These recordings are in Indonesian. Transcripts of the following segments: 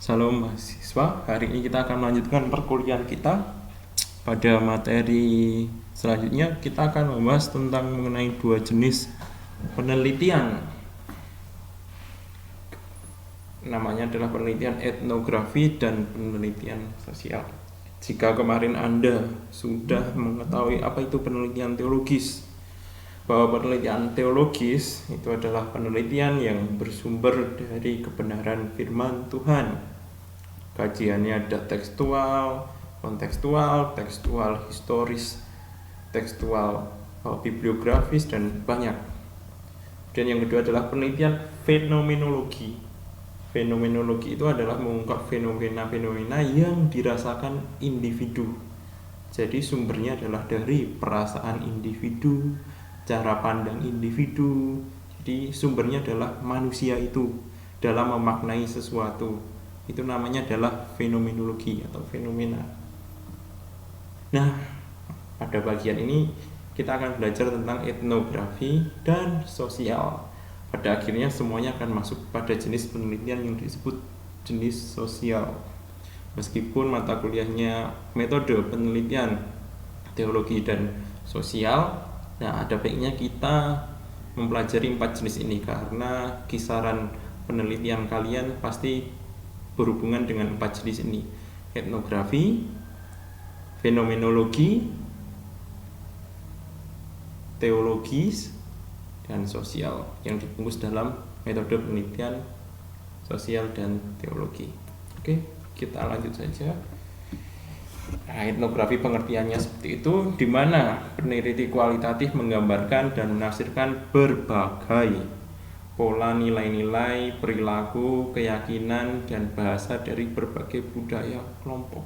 Salam mahasiswa, hari ini kita akan melanjutkan perkuliahan kita. Pada materi selanjutnya kita akan membahas tentang mengenai dua jenis penelitian. Namanya adalah penelitian etnografi dan penelitian sosial. Jika kemarin Anda sudah mengetahui apa itu penelitian teologis, bahwa penelitian teologis itu adalah penelitian yang bersumber dari kebenaran firman Tuhan. Kajiannya ada tekstual, kontekstual, tekstual historis, tekstual bibliografis, dan banyak. Dan yang kedua adalah penelitian fenomenologi. Fenomenologi itu adalah mengungkap fenomena-fenomena yang dirasakan individu. Jadi sumbernya adalah dari perasaan individu, cara pandang individu. Jadi sumbernya adalah manusia itu dalam memaknai sesuatu. Itu namanya adalah fenomenologi atau fenomena. Nah, pada bagian ini kita akan belajar tentang etnografi dan sosial. Pada akhirnya semuanya akan masuk pada jenis penelitian yang disebut jenis sosial. Meskipun mata kuliahnya metode penelitian teologi dan sosial, nah ada baiknya kita mempelajari 4 jenis ini karena kisaran penelitian kalian pasti berhubungan dengan 4 jenis ini: etnografi, fenomenologi, teologis, dan sosial yang dibungkus dalam metode penelitian sosial dan teologi. Oke, kita lanjut saja. Nah, etnografi pengertiannya seperti itu, di mana peneliti kualitatif menggambarkan dan menafsirkan berbagai pola nilai-nilai, perilaku, keyakinan, dan bahasa dari berbagai budaya kelompok.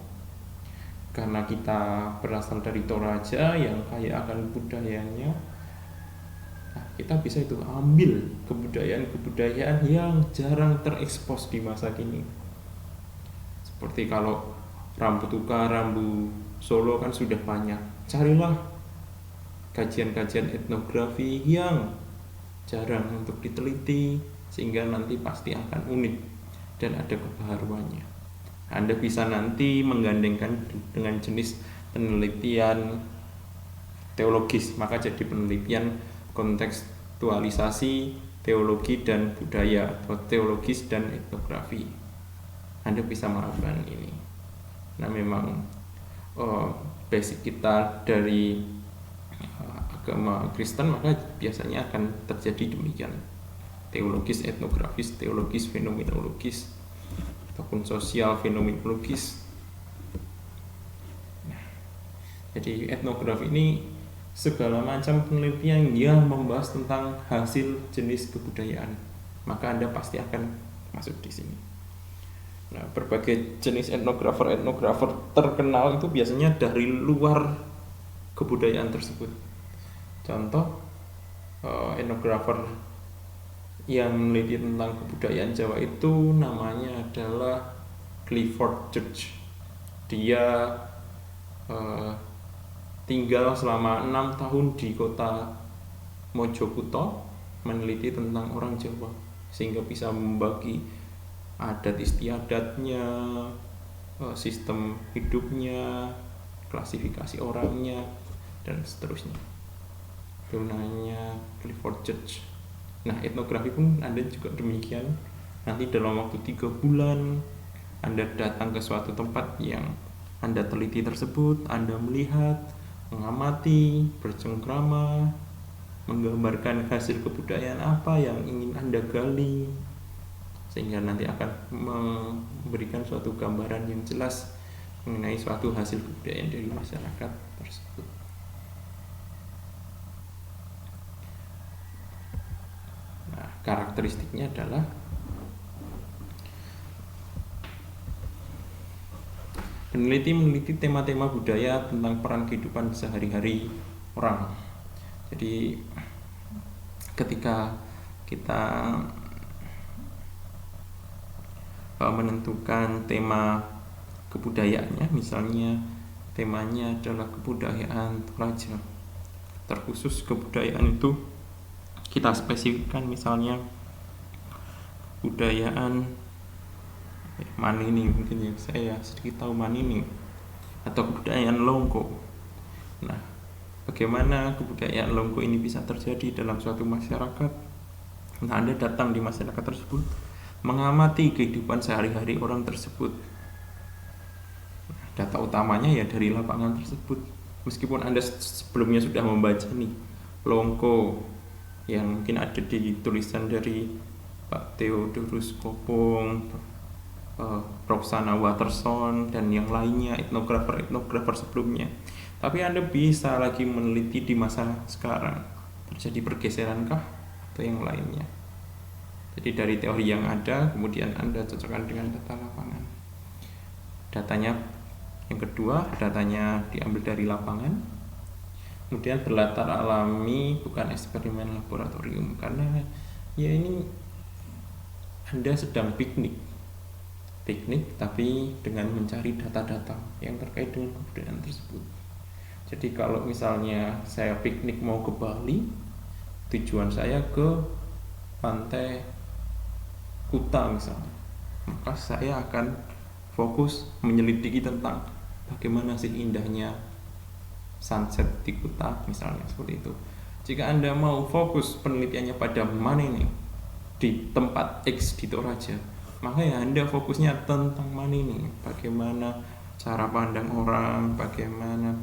Karena kita berasal dari Toraja yang kaya akan budayanya, kita bisa itu ambil kebudayaan-kebudayaan yang jarang terekspos di masa kini. Seperti kalau rambu tuka, rambu Solo kan sudah banyak. Carilah kajian-kajian etnografi yang jarang untuk diteliti, sehingga nanti pasti akan unik dan ada kebaharuannya. Anda bisa nanti menggandengkan dengan jenis penelitian teologis, maka jadi penelitian kontekstualisasi teologi dan budaya atau teologis dan etnografi. Anda bisa melakukan ini. Nah, memang basic kita dari agama Kristen, maka biasanya akan terjadi demikian: teologis, etnografis, teologis, fenomenologis, ataupun sosial fenomenologis. Nah, jadi etnografi ini segala macam penelitian yang membahas tentang hasil jenis kebudayaan, maka Anda pasti akan masuk di sini. Nah, berbagai jenis etnografer terkenal itu biasanya dari luar kebudayaan tersebut. Contoh etnografer yang meneliti tentang kebudayaan Jawa itu namanya adalah Clifford Church. Dia tinggal selama 6 tahun di kota Mojokuto meneliti tentang orang Jawa, sehingga bisa membagi adat istiadatnya, sistem hidupnya, klasifikasi orangnya, dan seterusnya. Itu namanya Clifford Church. Nah, etnografi pun Anda juga demikian. Nanti dalam waktu 3 bulan Anda datang ke suatu tempat yang Anda teliti tersebut, Anda melihat, mengamati, bercengkrama, menggambarkan hasil kebudayaan apa yang ingin Anda gali, sehingga nanti akan memberikan suatu gambaran yang jelas mengenai suatu hasil kebudayaan dari masyarakat tersebut. Nah, karakteristiknya adalah peneliti meneliti tema-tema budaya tentang peran kehidupan sehari-hari orang. Jadi ketika kita menentukan tema kebudayaannya, misalnya temanya adalah kebudayaan Toraja, terkhusus kebudayaan itu kita spesifikkan, misalnya kebudayaan Manini mungkin yang saya sedikit tahu Manini atau kebudayaan Longko. Nah, bagaimana kebudayaan Longko ini bisa terjadi dalam suatu masyarakat? Nah, Anda datang di masyarakat tersebut, mengamati kehidupan sehari-hari orang tersebut. Data utamanya ya dari lapangan tersebut. Meskipun Anda sebelumnya sudah membaca nih Longko yang mungkin ada di tulisan dari Pak Theodorus Kopong, Roxana Watterson dan yang lainnya, etnografer sebelumnya. Tapi Anda bisa lagi meneliti di masa sekarang, terjadi pergeserankah atau yang lainnya. Jadi dari teori yang ada, kemudian Anda cocokkan dengan data lapangan. Datanya yang kedua, datanya diambil dari lapangan, kemudian berlatar alami, bukan eksperimen laboratorium. Karena ya ini Anda sedang piknik tapi dengan mencari data-data yang terkait dengan kebudayaan tersebut. Jadi kalau misalnya saya piknik mau ke Bali, tujuan saya ke pantai Kuta misalnya, maka saya akan fokus menyelidiki tentang bagaimana sih indahnya sunset di Kuta misalnya, seperti itu. Jika Anda mau fokus penelitiannya pada mana ini di tempat X di Toraja, maka ya Anda fokusnya tentang mana ini, bagaimana cara pandang orang, bagaimana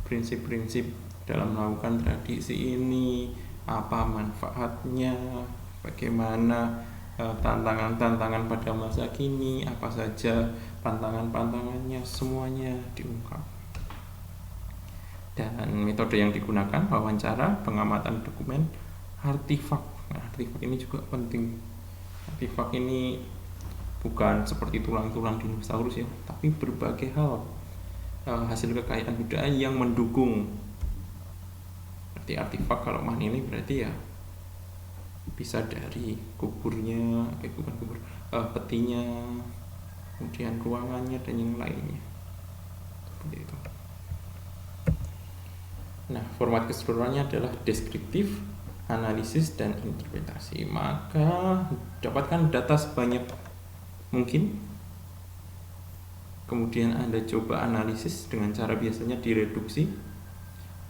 prinsip-prinsip dalam melakukan tradisi ini, apa manfaatnya, bagaimana tantangan-tantangan pada masa kini, apa saja pantangan-pantangannya, semuanya diungkap. Dan metode yang digunakan wawancara, pengamatan dokumen, artifak. Nah, artifak ini juga penting. Artifak ini bukan seperti tulang-tulang dinosaurus ya, tapi berbagai hal, hasil kekayaan budaya yang mendukung. Berarti artifak kalau ini berarti ya bisa dari kuburnya, petinya, kemudian ruangannya dan yang lainnya. Seperti itu. Nah, format keseluruhannya adalah deskriptif, analisis, dan interpretasi. Maka dapatkan data sebanyak mungkin, kemudian Anda coba analisis dengan cara biasanya direduksi,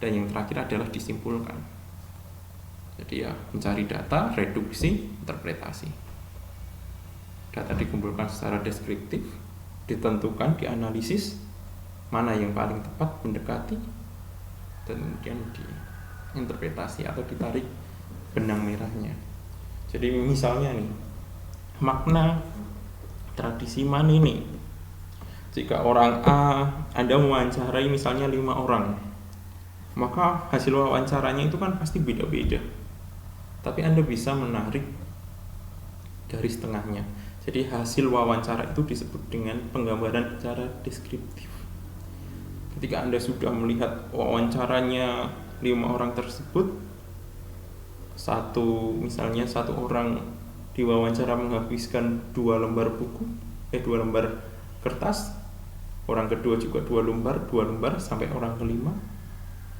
dan yang terakhir adalah disimpulkan. Jadi ya mencari data, reduksi, interpretasi. Data dikumpulkan secara deskriptif, ditentukan, dianalisis mana yang paling tepat mendekati, dan kemudian diinterpretasi atau ditarik benang merahnya. Jadi misalnya nih, makna tradisi mana ini? Jika orang A, Anda mewawancarai misalnya 5 orang, maka hasil wawancaranya itu kan pasti beda-beda. Tapi Anda bisa menarik garis tengahnya. Jadi hasil wawancara itu disebut dengan penggambaran secara deskriptif. Ketika Anda sudah melihat wawancaranya 5 orang tersebut, misalnya satu orang diwawancara menghabiskan 2 lembar kertas, orang kedua juga 2 lembar sampai orang kelima,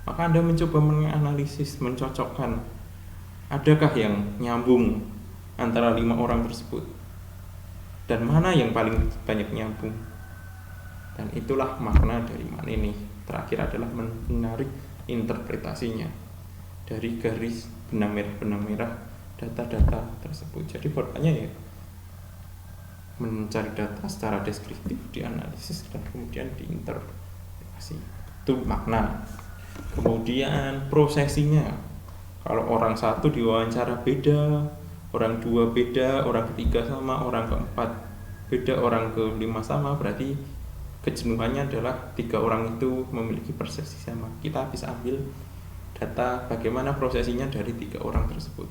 maka Anda mencoba menganalisis, mencocokkan adakah yang nyambung antara 5 orang tersebut dan mana yang paling banyak nyambung. Dan itulah makna dari mana ini. Terakhir adalah menarik interpretasinya dari garis benang merah data-data tersebut. Jadi formatnya ya mencari data secara deskriptif, dianalisis, dan kemudian diinterpretasi. Itu makna. Kemudian prosesinya, kalau orang satu diwawancara beda, orang 2 beda, orang ketiga sama, orang keempat beda, orang kelima sama, berarti kejenuhannya adalah 3 orang itu memiliki persepsi sama. Kita bisa ambil data bagaimana prosesinya dari 3 orang tersebut,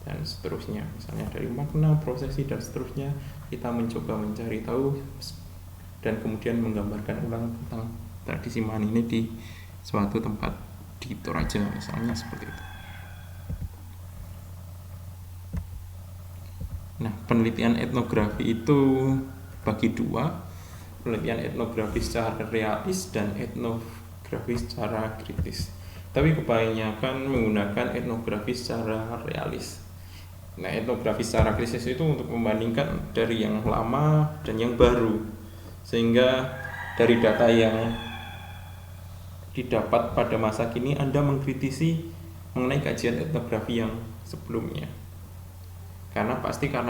dan seterusnya. Misalnya dari makna, prosesi, dan seterusnya, kita mencoba mencari tahu dan kemudian menggambarkan ulang tentang tradisi Mani ini di suatu tempat di Toraja misalnya, seperti itu. Nah, penelitian etnografi itu bagi 2, penelitian etnografi secara realis dan etnografi secara kritis. Tapi kebanyakan menggunakan etnografi secara realis. Nah, etnografi secara krisis itu untuk membandingkan dari yang lama dan yang baru, sehingga dari data yang didapat pada masa kini Anda mengkritisi mengenai kajian etnografi yang sebelumnya. Karena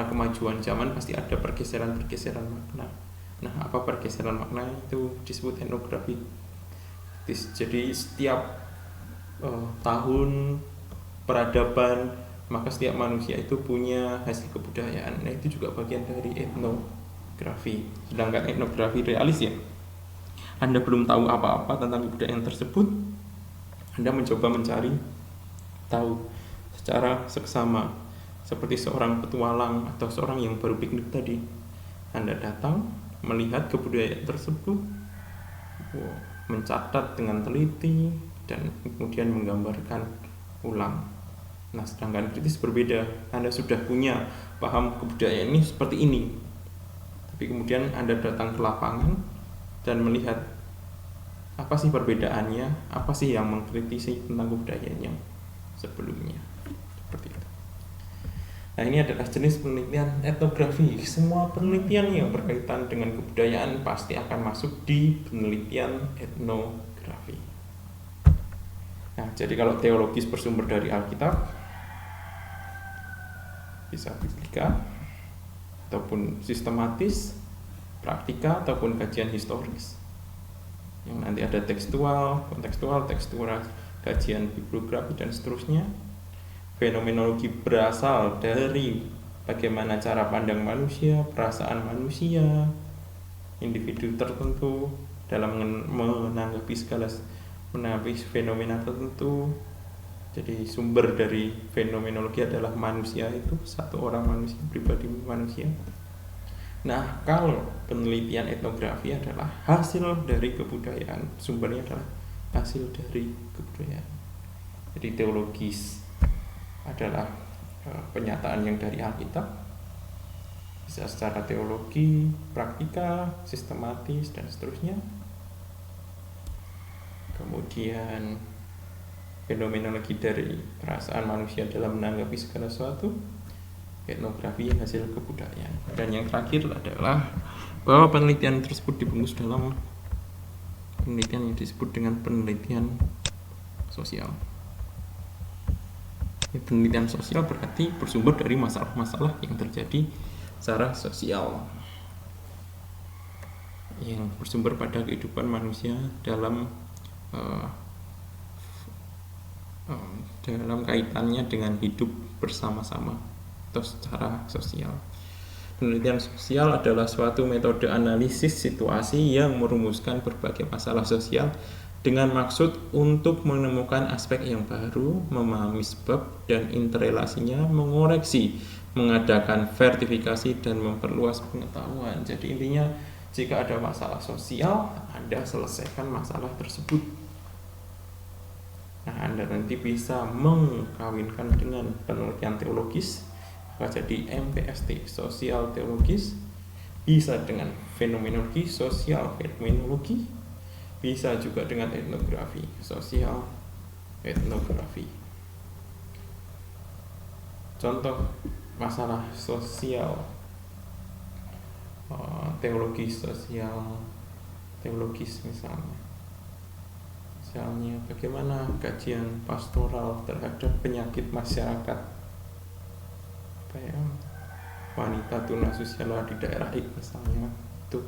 kemajuan zaman pasti ada pergeseran-pergeseran makna. Nah, apa pergeseran makna itu disebut etnografi. Jadi setiap tahun peradaban, maka setiap manusia itu punya hasil kebudayaan. Nah, itu juga bagian dari etnografi. Sedangkan etnografi realis ya, Anda belum tahu apa-apa tentang kebudayaan tersebut, Anda mencoba mencari tahu secara seksama, seperti seorang petualang atau seorang yang baru piknik tadi. Anda datang melihat kebudayaan tersebut, mencatat dengan teliti, dan kemudian menggambarkan ulang. Nah, sedangkan kritis berbeda. Anda sudah punya paham kebudayaan ini seperti ini, tapi kemudian Anda datang ke lapangan dan melihat apa sih perbedaannya, apa sih yang mengkritisi tentang kebudayaan yang sebelumnya. Seperti itu. Nah, ini adalah jenis penelitian etnografi. Semua penelitian yang berkaitan dengan kebudayaan pasti akan masuk di penelitian etnografi. Nah, jadi kalau teologis bersumber dari Alkitab, bisa biblika, ataupun sistematis, praktika, ataupun kajian historis. Yang nanti ada tekstual, kontekstual, tekstual, kajian bibliografi, dan seterusnya. Fenomenologi berasal dari bagaimana cara pandang manusia, perasaan manusia, individu tertentu dalam menanggapi fenomena tertentu. Jadi sumber dari fenomenologi adalah manusia, itu satu orang manusia, pribadi manusia. Nah, kalau penelitian etnografi adalah hasil dari kebudayaan, sumbernya adalah hasil dari kebudayaan. Jadi teologis adalah penyataan yang dari Alkitab, bisa secara teologi, praktika, sistematis, dan seterusnya. Kemudian fenomenologi dari perasaan manusia dalam menanggapi segala sesuatu, etnografi hasil kebudayaan. Dan yang terakhir adalah bahwa penelitian tersebut dibungkus dalam penelitian yang disebut dengan penelitian sosial. Penelitian sosial berarti bersumber dari masalah-masalah yang terjadi secara sosial, yang bersumber pada kehidupan manusia dalam kaitannya dengan hidup bersama-sama atau secara sosial. Penelitian sosial adalah suatu metode analisis situasi yang merumuskan berbagai masalah sosial dengan maksud untuk menemukan aspek yang baru, memahami sebab dan interrelasinya, mengoreksi, mengadakan verifikasi, dan memperluas pengetahuan. Jadi intinya, jika ada masalah sosial, Anda selesaikan masalah tersebut. Nah, Anda nanti bisa mengkawinkan dengan penelitian teologis, jadi MPST, sosial teologis, bisa dengan fenomenologi, sosial fenomenologi, bisa juga dengan etnografi, sosial etnografi. Contoh masalah sosial teologis, sosial teologis misalnya bagaimana kajian pastoral terhadap penyakit masyarakat, wanita tunasusila di daerah X misalnya. Itu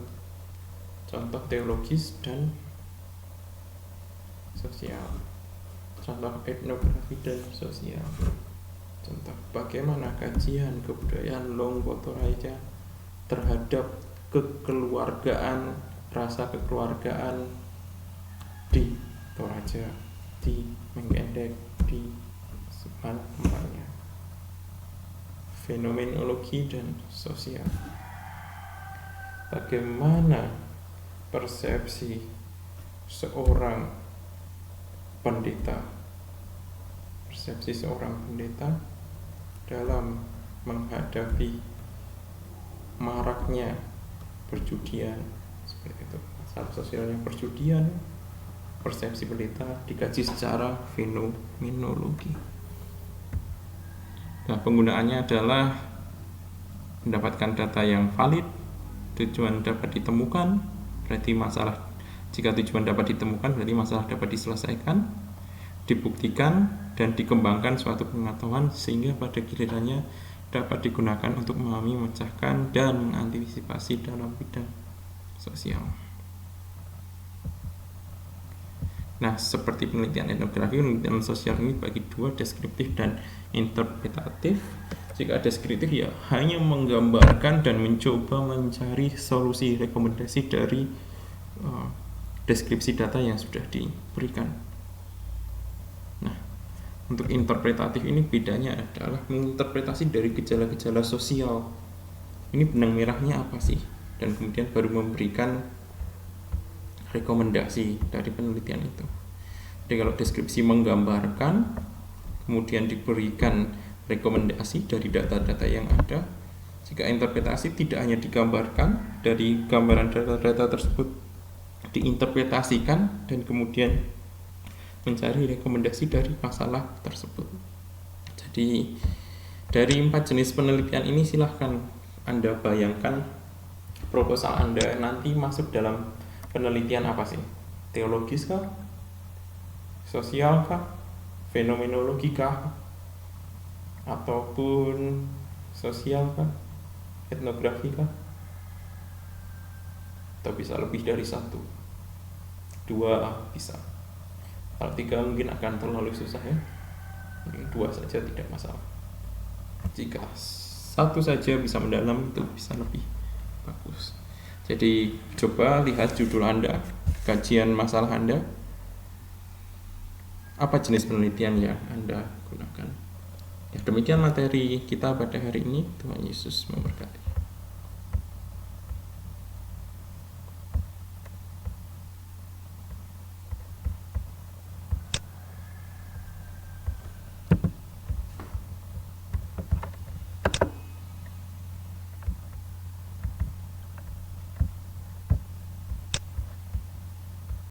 contoh teologis dan sosial. Contoh etnografi dan sosial. Contoh bagaimana kajian kebudayaan Longgo Toraja terhadap kekeluargaan, rasa kekeluargaan di Toraja, di Menggendek, di mana-mana. Fenomenologi dan sosial. Bagaimana persepsi seorang pendeta dalam menghadapi maraknya perjudian, seperti itu. Masalah sosialnya perjudian, persepsi pendeta dikaji secara fenomenologi. Nah, penggunaannya adalah mendapatkan data yang valid, tujuan dapat ditemukan, berarti masalah, jika tujuan dapat ditemukan berarti masalah dapat diselesaikan, dibuktikan, dan dikembangkan suatu pengetahuan sehingga pada gilirannya dapat digunakan untuk memahami, memecahkan, dan mengantisipasi dalam bidang sosial. Nah, seperti penelitian etnografi, penelitian sosial ini bagi dua, deskriptif dan interpretatif. Jika deskriptif ya hanya menggambarkan dan mencoba mencari solusi rekomendasi dari deskripsi data yang sudah diberikan. Nah, untuk interpretatif ini bedanya adalah menginterpretasi dari gejala-gejala sosial. Ini benang merahnya apa sih? Dan kemudian baru memberikan rekomendasi dari penelitian itu. Jadi kalau deskripsi menggambarkan, kemudian diberikan rekomendasi dari data-data yang ada. Jika interpretasi tidak hanya digambarkan, dari gambaran data-data tersebut diinterpretasikan dan kemudian mencari rekomendasi dari masalah tersebut. Jadi dari 4 jenis penelitian ini silahkan Anda bayangkan proposal Anda nanti masuk dalam penelitian apa sih? Teologis kah? Sosial kah? Fenomenologi kah? Ataupun sosial kah? Etnografi kah? Atau bisa lebih dari satu? 2 bisa. Kalau 3 mungkin akan terlalu susah ya. 2 saja tidak masalah. Jika 1 saja bisa mendalam itu bisa lebih bagus. Jadi coba lihat judul Anda, kajian masalah Anda, apa jenis penelitian yang Anda gunakan. Ya, demikian materi kita pada hari ini. Tuhan Yesus memberkati.